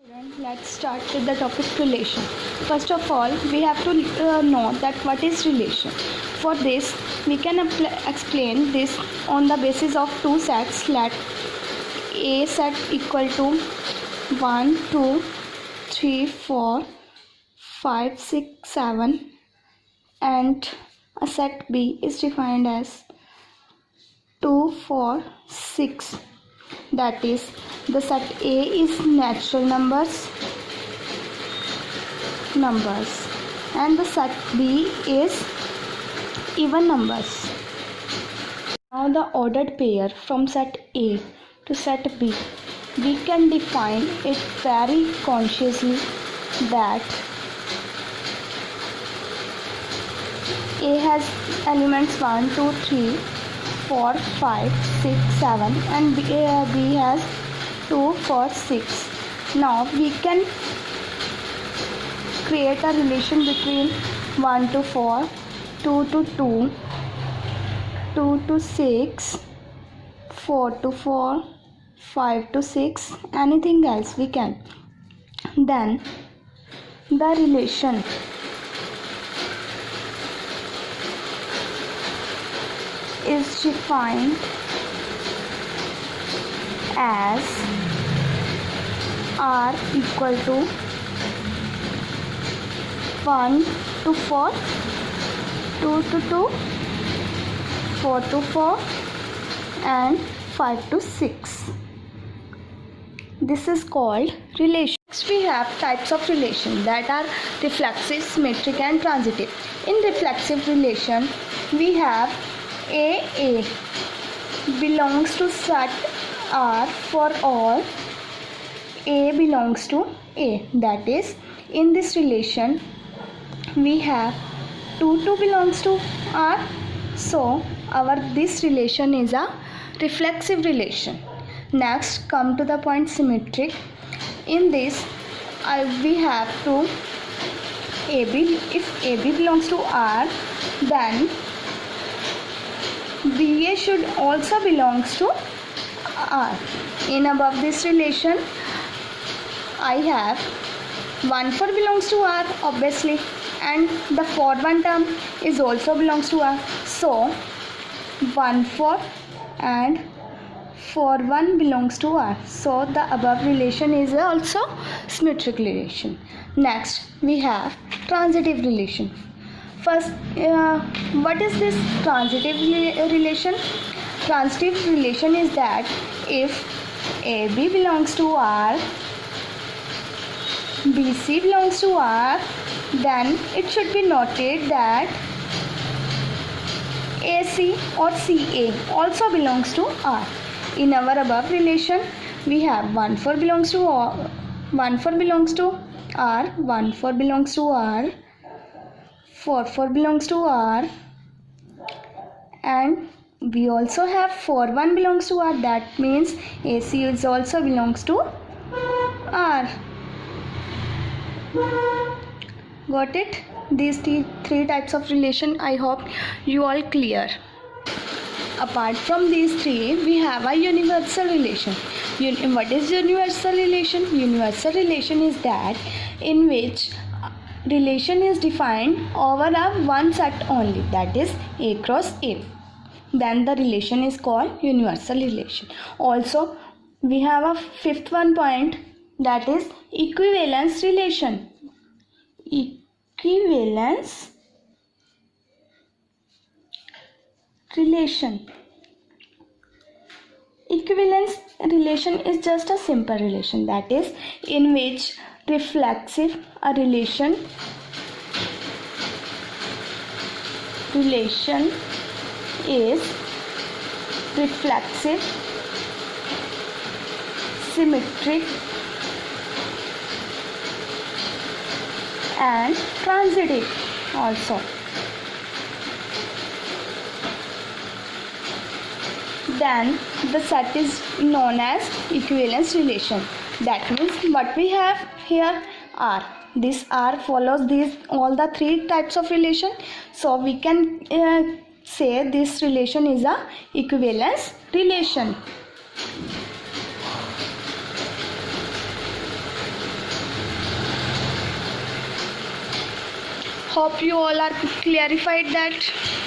Let's start with the topic relation. First of all, we have to know that what is relation. For this, we can explain this on the basis of two sets. Let A set equal to 1, 2, 3, 4, 5, 6, 7, and a set B is defined as 2, 4, 6. That is, the set A is natural numbers and the set B is even numbers. Now the ordered pair from set A to set B, we can define it very consciously that A has elements 1, 2, 3, 4, 5, 6, 7 and B has 2, 4, 6. Now we can create a relation between 1 to 4, 2 to 2, 2 to 6, 4 to 4, 5 to 6, anything else we can. Then the relation is defined as R equal to 1 to 4, 2 to 2, 4 to 4 and 5 to 6. This is called relation. Next we have types of relation that are reflexive, symmetric and transitive. In reflexive relation we have A belongs to set R for all A belongs to A. That is, in this relation we have 2 belongs to R. So this relation is a reflexive relation. Next, come to the point symmetric. In this we have to AB. If AB belongs to R, then BA should also belongs to R. In above this relation, I have 1 4 belongs to R obviously, and the 4 1 term is also belongs to R. So 1 4 and 4 1 belongs to R. So the above relation is also symmetric relation. Next we have transitive relation. First, what is this transitive relation? Transitive relation is that if AB belongs to R, BC belongs to R, then it should be noted that AC or CA also belongs to R. In our above relation, we have 1 4 belongs to R, 1 4 belongs to R, 1 4 belongs to R, 4 4 belongs to R, and we also have 4 1 belongs to R. That means AC is also belongs to R. Got it? These three types of relation, I hope you all clear. Apart from these three, we have a universal relation. What is universal relation? Universal relation is that in which relation is defined over a one set only, that is A cross A. Then the relation is called universal relation. Also, we have a fifth one point, that is equivalence relation. Equivalence relation. Equivalence relation is just a simple relation, that is in which reflexive a relation is reflexive, symmetric and transitive also. Then the set is known as equivalence relation. That means what we have here are this R follows these all the three types of relation. So we can say this relation is a equivalence relation. hope you all are clarified that.